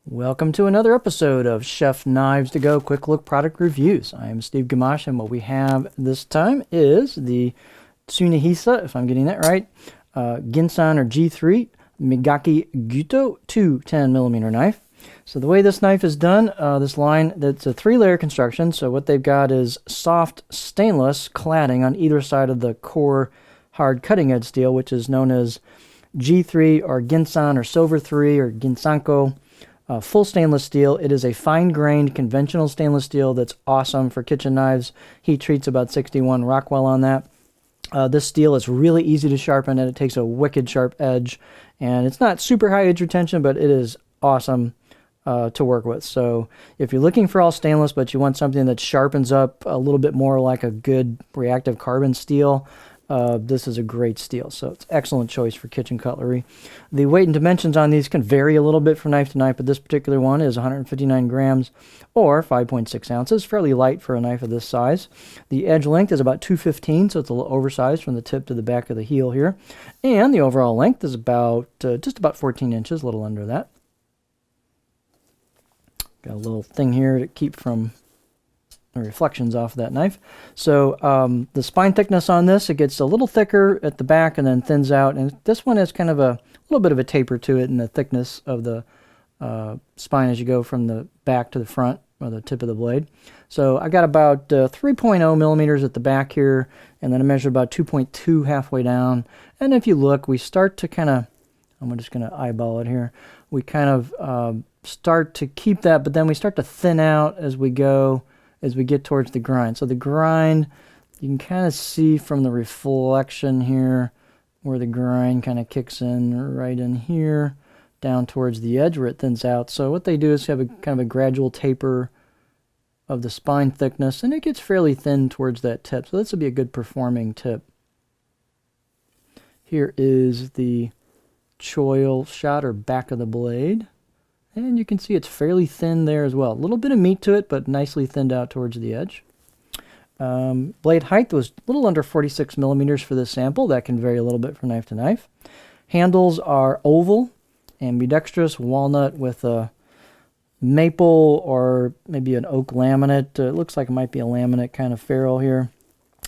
Welcome to another episode of Chef Knives to Go Quick Look Product Reviews. I am Steve Gamache, and what we have this time is the Tsunehisa, if I'm getting that right, Ginsan or G3 Migaki Gyuto 2 10mm knife. So the way this knife is done, this line, that's a 3-layer construction. So what they've got is soft stainless cladding on either side of the core hard cutting edge steel, which is known as G3 or Ginsan or Silver 3 or Ginsanko. Full stainless steel. It is a fine-grained conventional stainless steel that's awesome for kitchen knives. Heat treats about 61 Rockwell on that. This steel is really easy to sharpen, and it takes a wicked sharp edge. And it's not super high edge retention, but it is awesome to work with. So if you're looking for all stainless, but you want something that sharpens up a little bit more like a good reactive carbon steel, this is a great steel, so it's an excellent choice for kitchen cutlery. The weight and dimensions on these can vary a little bit from knife to knife, but this particular one is 159 grams or 5.6 ounces, fairly light for a knife of this size. The edge length is about 215, so it's a little oversized from the tip to the back of the heel here. And the overall length is about just about 14 inches, a little under that. Got a little thing here to keep from reflections off of that knife. So the spine thickness on this, it gets a little thicker at the back and then thins out, and this one has kind of a little bit of a taper to it in the thickness of the spine as you go from the back to the front or the tip of the blade. So I got about 3.0 millimeters at the back here, and then I measured about 2.2 halfway down. And if you look, we start to kind of, I'm just going to eyeball it here, we kind of start to keep that, but then we start to thin out as we go, as we get towards the grind. So the grind, you can kind of see from the reflection here where the grind kind of kicks in right in here down towards the edge where it thins out. So what they do is have a kind of a gradual taper of the spine thickness, and it gets fairly thin towards that tip. So this will be a good performing tip. Here is the choil shot or back of the blade. And you can see it's fairly thin there as well. A little bit of meat to it, but nicely thinned out towards the edge. Blade height was a little under 46 millimeters for this sample. That can vary a little bit from knife to knife. Handles are oval, ambidextrous, walnut with a maple or maybe an oak laminate. It looks like it might be a laminate kind of ferrule here.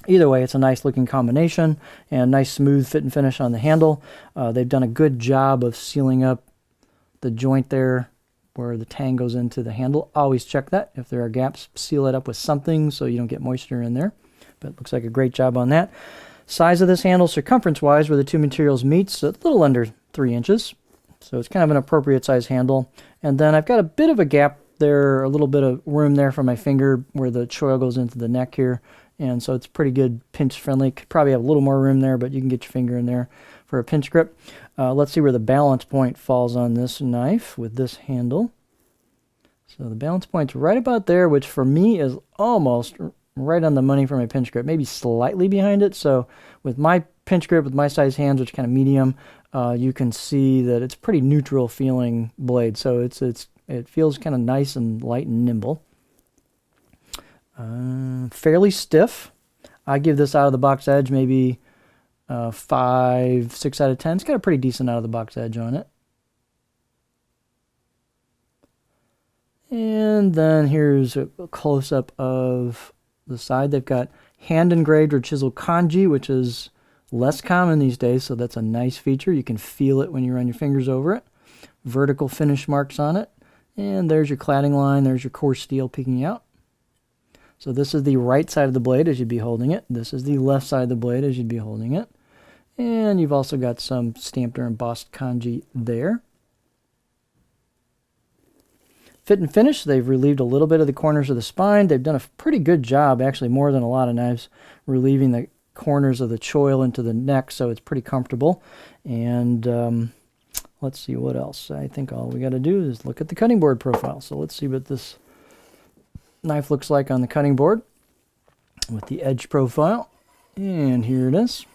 Either way, it's a nice looking combination and nice smooth fit and finish on the handle. They've done a good job of sealing up the joint there where the tang goes into the handle. Always check that. If there are gaps, seal it up with something so you don't get moisture in there. But it looks like a great job on that. Size of this handle, circumference-wise, where the two materials meet, so a little under 3 inches. So it's kind of an appropriate size handle. And then I've got a bit of a gap there, a little bit of room there for my finger where the choil goes into the neck here. And so it's pretty good pinch friendly. Could probably have a little more room there, but you can get your finger in there for a pinch grip. Let's see where the balance point falls on this knife with this handle. So the balance point's right about there, which for me is almost right on the money for my pinch grip, maybe slightly behind it. So with my pinch grip, with my size hands, which is kind of medium, you can see that it's pretty neutral feeling blade. So it feels kind of nice and light and nimble. Fairly stiff. I give this out of the box edge maybe 5, 6 out of 10. It's got a pretty decent out of the box edge on it. And then here's a close-up of the side. They've got hand engraved or chiseled kanji, which is less common these days, so that's a nice feature. You can feel it when you run your fingers over it. Vertical finish marks on it. And there's your cladding line. There's your core steel peeking out. So this is the right side of the blade as you'd be holding it. This is the left side of the blade as you'd be holding it. And you've also got some stamped or embossed kanji there. Fit and finish, they've relieved a little bit of the corners of the spine. They've done a pretty good job, actually more than a lot of knives, relieving the corners of the choil into the neck, so it's pretty comfortable. And let's see what else. I think all we got to do is look at the cutting board profile. So let's see what this knife looks like on the cutting board with the edge profile. And here it is.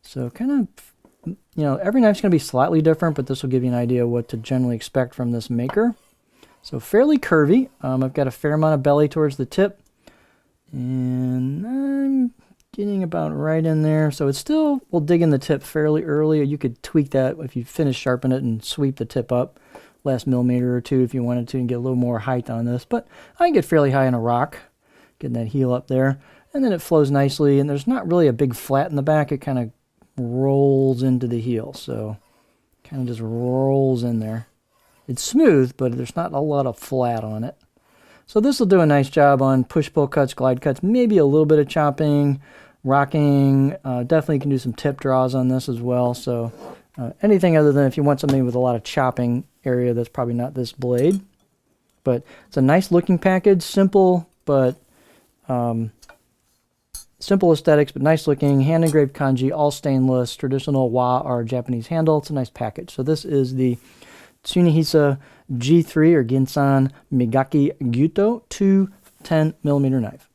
So kind of, every knife's going to be slightly different, but this will give you an idea of what to generally expect from this maker. So fairly curvy. I've got a fair amount of belly towards the tip, and I'm getting about right in there. So it's still, we'll dig in the tip fairly early. You could tweak that if you finish sharpen it and sweep the tip up. last millimeter or two if you wanted to and get a little more height on this. But I can get fairly high on a rock, getting that heel up there. And then it flows nicely, and there's not really a big flat in the back. It kind of rolls into the heel, so kind of just rolls in there. It's smooth, but there's not a lot of flat on it. So this will do a nice job on push-pull cuts, glide cuts, maybe a little bit of chopping, rocking. Definitely can do some tip draws on this as well. So anything other than if you want something with a lot of chopping area, that's probably not this blade. But it's a nice looking package, simple, but simple aesthetics, but nice looking, hand engraved kanji, all stainless, traditional wa or Japanese handle. It's a nice package. So this is the Tsunehisa G3 or Ginsan Migaki Gyuto 210mm knife.